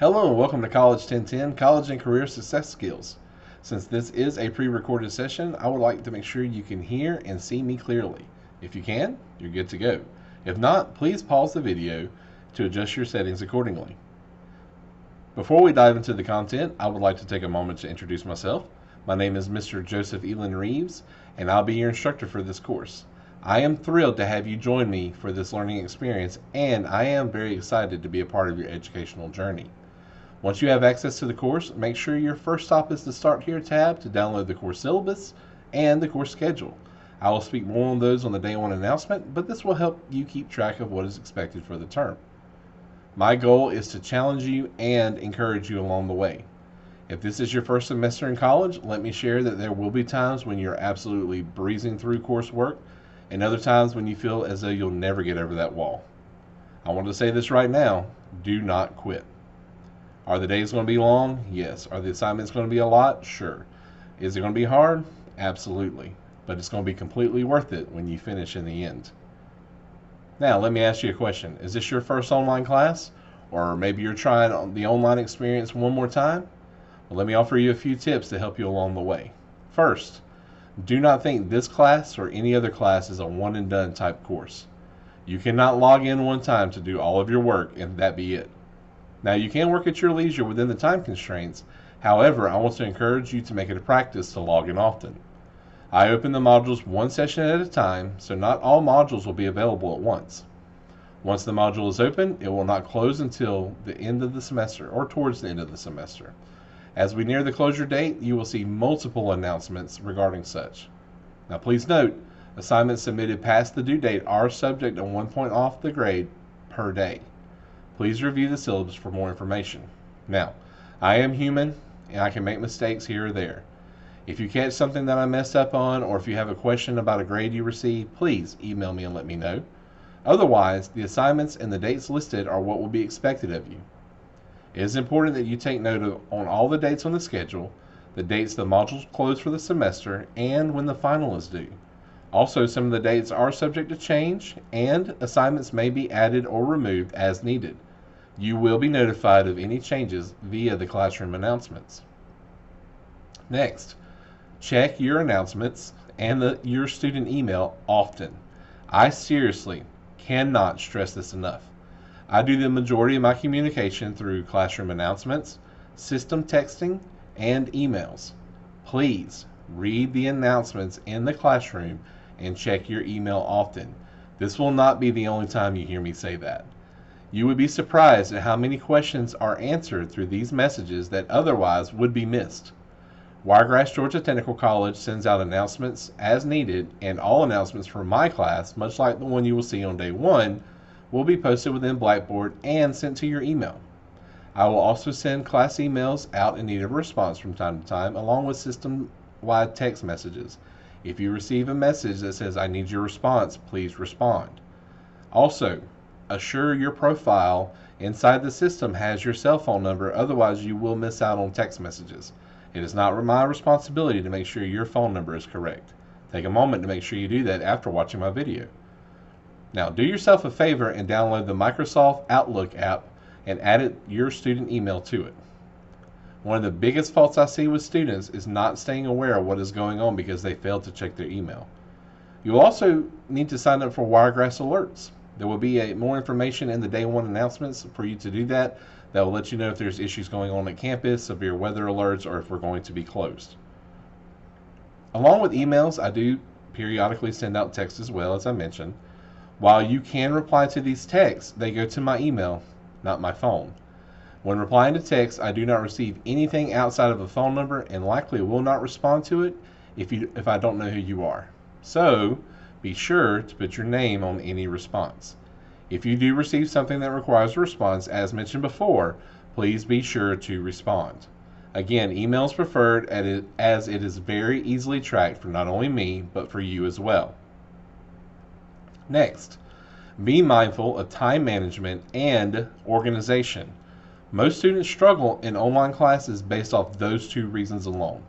Hello and welcome to College 1010, College and Career Success Skills. Since this is a pre-recorded session, I would like to make sure you can hear and see me clearly. If you can, you're good to go. If not, please pause the video to adjust your settings accordingly. Before we dive into the content, I would like to take a moment to introduce myself. My name is Mr. Joseph Elan Reaves, and I'll be your instructor for this course. I am thrilled to have you join me for this learning experience, and I am very excited to be a part of your educational journey. Once you have access to the course, make sure your first stop is the Start Here tab to download the course syllabus and the course schedule. I will speak more on those on the day one announcement, but this will help you keep track of what is expected for the term. My goal is to challenge you and encourage you along the way. If this is your first semester in college, let me share that there will be times when you're absolutely breezing through coursework and other times when you feel as though you'll never get over that wall. I want to say this right now, do not quit. Are the days going to be long? Yes. Are the assignments going to be a lot? Sure. Is it going to be hard? Absolutely. But it's going to be completely worth it when you finish in the end. Now, let me ask you a question. Is this your first online class? Or maybe you're trying the online experience one more time? Well, let me offer you a few tips to help you along the way. First, do not think this class or any other class is a one and done type course. You cannot log in one time to do all of your work and that be it. Now, you can work at your leisure within the time constraints. However, I want to encourage you to make it a practice to log in often. I open the modules one session at a time, so not all modules will be available at once. Once the module is open, it will not close until the end of the semester or towards the end of the semester. As we near the closure date, you will see multiple announcements regarding such. Now, please note, assignments submitted past the due date are subject to 1 point off the grade per day. Please review the syllabus for more information. Now, I am human and I can make mistakes here or there. If you catch something that I messed up on, or if you have a question about a grade you received, please email me and let me know. Otherwise, the assignments and the dates listed are what will be expected of you. It is important that you take note of on all the dates on the schedule, the dates the modules close for the semester, and when the final is due. Also, some of the dates are subject to change, and assignments may be added or removed as needed. You will be notified of any changes via the classroom announcements. Next, check your announcements and your student email often. I seriously cannot stress this enough. I do the majority of my communication through classroom announcements, system texting, and emails. Please read the announcements in the classroom and check your email often. This will not be the only time you hear me say that. You would be surprised at how many questions are answered through these messages that otherwise would be missed. Wiregrass Georgia Technical College sends out announcements as needed, and all announcements from my class, much like the one you will see on day one, will be posted within Blackboard and sent to your email. I will also send class emails out in need of a response from time to time, along with system-wide text messages. If you receive a message that says, "I need your response," please respond. Also, assure your profile inside the system has your cell phone number, otherwise you will miss out on text messages. It is not my responsibility to make sure your phone number is correct. Take a moment to make sure you do that after watching my video. Now, do yourself a favor and download the Microsoft Outlook app and add your student email to it. One of the biggest faults I see with students is not staying aware of what is going on because they failed to check their email. You will also need to sign up for Wiregrass alerts. There will be more information in the day one announcements for you to do that. That will let you know if there's issues going on at campus, severe weather alerts, or if we're going to be closed. Along with emails, I do periodically send out texts as well, as I mentioned. While you can reply to these texts, they go to my email, not my phone. When replying to texts, I do not receive anything outside of a phone number and likely will not respond to it if I don't know who you are. So, be sure to put your name on any response. If you do receive something that requires a response, as mentioned before, please be sure to respond. Again, email is preferred as it is very easily tracked for not only me, but for you as well. Next, be mindful of time management and organization. Most students struggle in online classes based off those two reasons alone.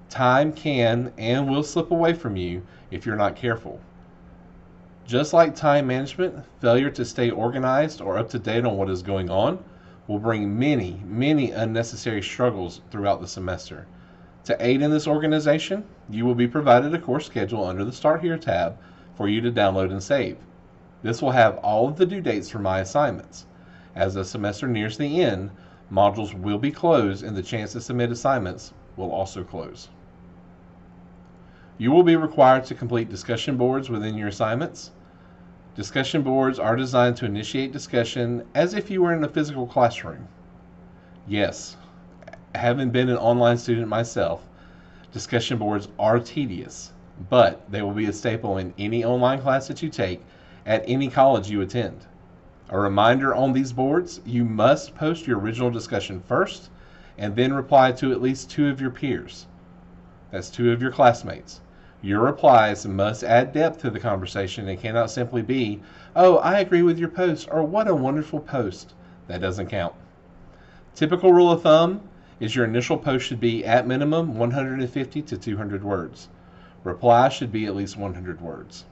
Time can and will slip away from you if you're not careful. Just like time management, failure to stay organized or up to date on what is going on will bring many, many unnecessary struggles throughout the semester. To aid in this organization, you will be provided a course schedule under the Start Here tab for you to download and save. This will have all of the due dates for my assignments. As the semester nears the end, modules will be closed and the chance to submit assignments will also close. You will be required to complete discussion boards within your assignments. Discussion boards are designed to initiate discussion as if you were in a physical classroom. Yes, having been an online student myself, discussion boards are tedious, but they will be a staple in any online class that you take at any college you attend. A reminder on these boards, you must post your original discussion first and then reply to at least 2 of your peers. That's 2 of your classmates. Your replies must add depth to the conversation and cannot simply be, "Oh, I agree with your post," or "What a wonderful post." That doesn't count. Typical rule of thumb is your initial post should be at minimum 150 to 200 words. Reply should be at least 100 words.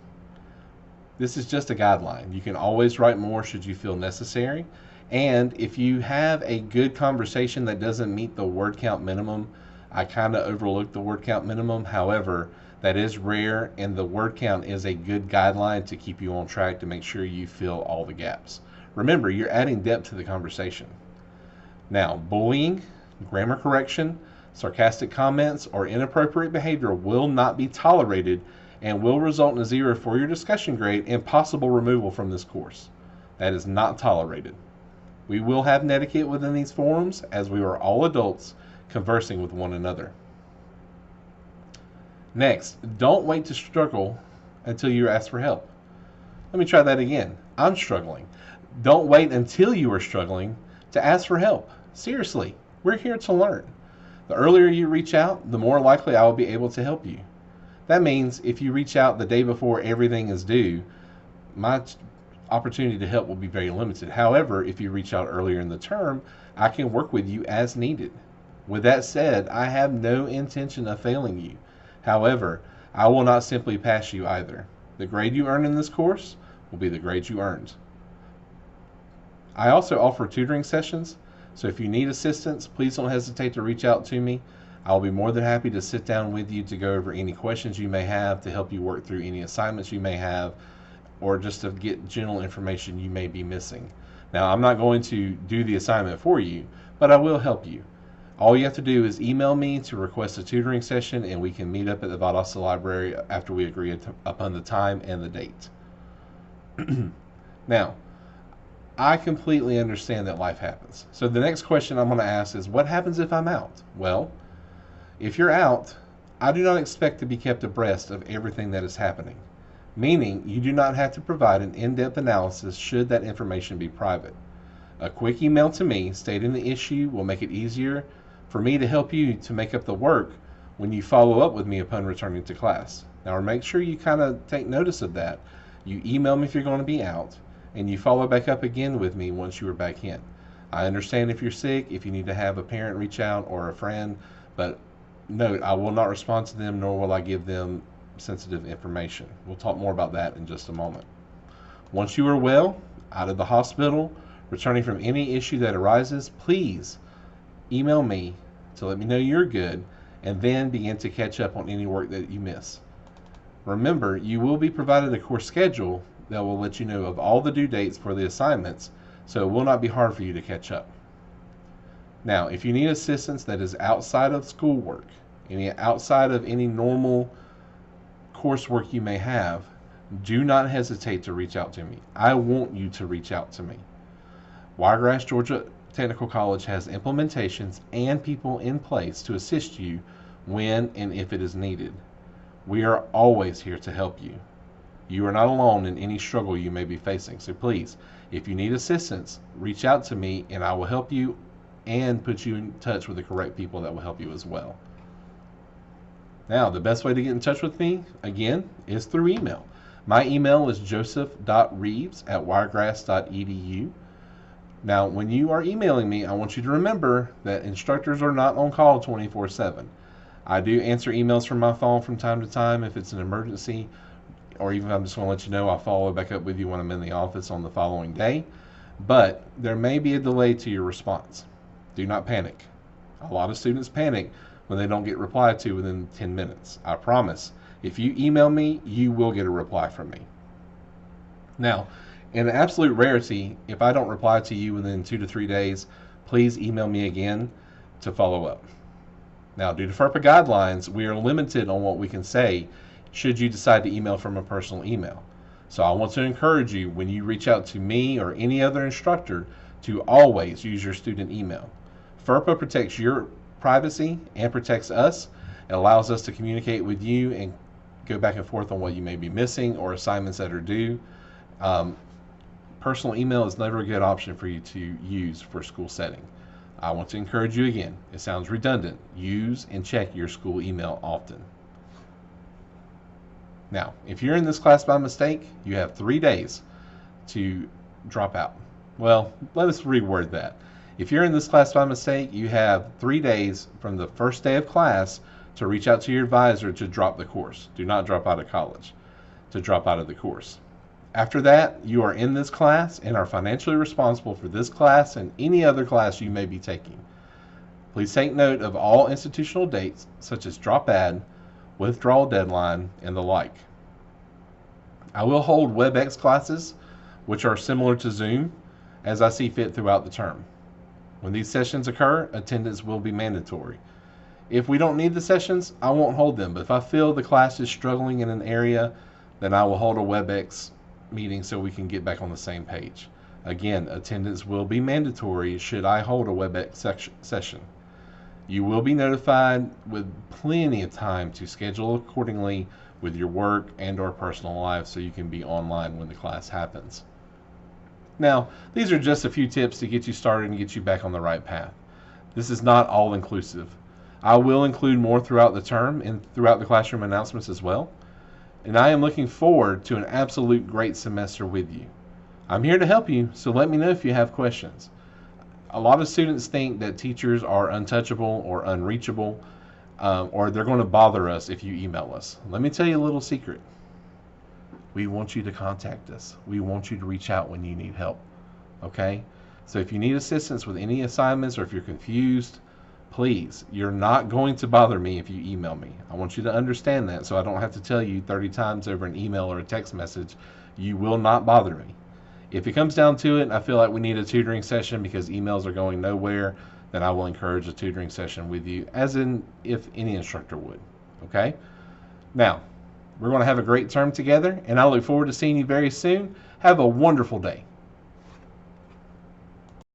This is just a guideline. You can always write more should you feel necessary. And if you have a good conversation that doesn't meet the word count minimum, I kind of overlooked the word count minimum. However, that is rare, and the word count is a good guideline to keep you on track to make sure you fill all the gaps. Remember, you're adding depth to the conversation. Now, bullying, grammar correction, sarcastic comments, or inappropriate behavior will not be tolerated and will result in a 0 for your discussion grade and possible removal from this course. That is not tolerated. We will have netiquette within these forums as we are all adults conversing with one another. Next, don't wait to struggle until you ask for help. Let me try that again. I'm struggling. Don't wait until you are struggling to ask for help. Seriously, we're here to learn. The earlier you reach out, the more likely I will be able to help you. That means if you reach out the day before everything is due, my opportunity to help will be very limited. However, if you reach out earlier in the term, I can work with you as needed. With that said, I have no intention of failing you. However, I will not simply pass you either. The grade you earn in this course will be the grade you earned. I also offer tutoring sessions, so if you need assistance, please don't hesitate to reach out to me. I'll be more than happy to sit down with you to go over any questions you may have, to help you work through any assignments you may have, or just to get general information you may be missing. Now, I'm not going to do the assignment for you, but I will help you. All you have to do is email me to request a tutoring session, and we can meet up at the Valdosta Library after we agree upon the time and the date. Now, I completely understand that life happens. So the next question I'm going to ask is, what happens if I'm out? Well, if you're out, I do not expect to be kept abreast of everything that is happening, meaning you do not have to provide an in-depth analysis should that information be private. A quick email to me stating the issue will make it easier for me to help you to make up the work when you follow up with me upon returning to class. Now, make sure you kind of take notice of that. You email me if you're going to be out, and you follow back up again with me once you are back in. I understand if you're sick, if you need to have a parent reach out or a friend, but note, I will not respond to them, nor will I give them sensitive information. We'll talk more about that in just a moment. Once you are well, out of the hospital, returning from any issue that arises, please email me to let me know you're good, and then begin to catch up on any work that you miss. Remember, you will be provided a course schedule that will let you know of all the due dates for the assignments, so it will not be hard for you to catch up. Now, if you need assistance that is outside of schoolwork, outside of any normal coursework you may have, do not hesitate to reach out to me. I want you to reach out to me. Wiregrass Georgia Technical College has implementations and people in place to assist you when and if it is needed. We are always here to help you. You are not alone in any struggle you may be facing. So please, if you need assistance, reach out to me and I will help you and put you in touch with the correct people that will help you as well. Now, the best way to get in touch with me, again, is through email. My email is joseph.reeves@wiregrass.edu. Now, when you are emailing me, I want you to remember that instructors are not on call 24/7. I do answer emails from my phone from time to time if it's an emergency, or even if I'm just going to let you know, I'll follow back up with you when I'm in the office on the following day. but there may be a delay to your response. Do not panic. A lot of students panic when they don't get replied to within 10 minutes. I promise, if you email me, you will get a reply from me. Now, in an absolute rarity, if I don't reply to you within 2 to 3 days, please email me again to follow up. Now, due to FERPA guidelines, we are limited on what we can say should you decide to email from a personal email. So I want to encourage you, when you reach out to me or any other instructor, to always use your student email. FERPA protects your privacy and protects us. It allows us to communicate with you and go back and forth on what you may be missing or assignments that are due. Personal email is never a good option for you to use for school setting. I want to encourage you again, it sounds redundant, use and check your school email often. Now, if you're in this class by mistake, you have 3 days to drop out. Well, let us reword that. If you're in this class by mistake, you have 3 days from the first day of class to reach out to your advisor to drop the course. Do not drop out of college, to drop out of the course. After that, you are in this class and are financially responsible for this class and any other class you may be taking. Please take note of all institutional dates, such as drop add, withdrawal deadline, and the like. I will hold WebEx classes, which are similar to Zoom, as I see fit throughout the term. When these sessions occur, attendance will be mandatory. If we don't need the sessions, I won't hold them, but if I feel the class is struggling in an area, then I will hold a WebEx meeting so we can get back on the same page. Again, attendance will be mandatory should I hold a WebEx session. You will be notified with plenty of time to schedule accordingly with your work and or personal life so you can be online when the class happens. Now, these are just a few tips to get you started and get you back on the right path. This is not all inclusive. I will include more throughout the term and throughout the classroom announcements as well. And I am looking forward to an absolute great semester with you. I'm here to help you, so let me know if you have questions. A lot of students think that teachers are untouchable or unreachable, or they're going to bother us if you email us. Let me tell you a little secret. We want you to contact us. We want you to reach out when you need help. Okay? So if you need assistance with any assignments or if you're confused, please, you're not going to bother me if you email me. I want you to understand that so I don't have to tell you 30 times over an email or a text message. You will not bother me. If it comes down to it and I feel like we need a tutoring session because emails are going nowhere, then I will encourage a tutoring session with you, as in if any instructor would. Okay? Now, we're going to have a great term together, and I look forward to seeing you very soon. Have a wonderful day.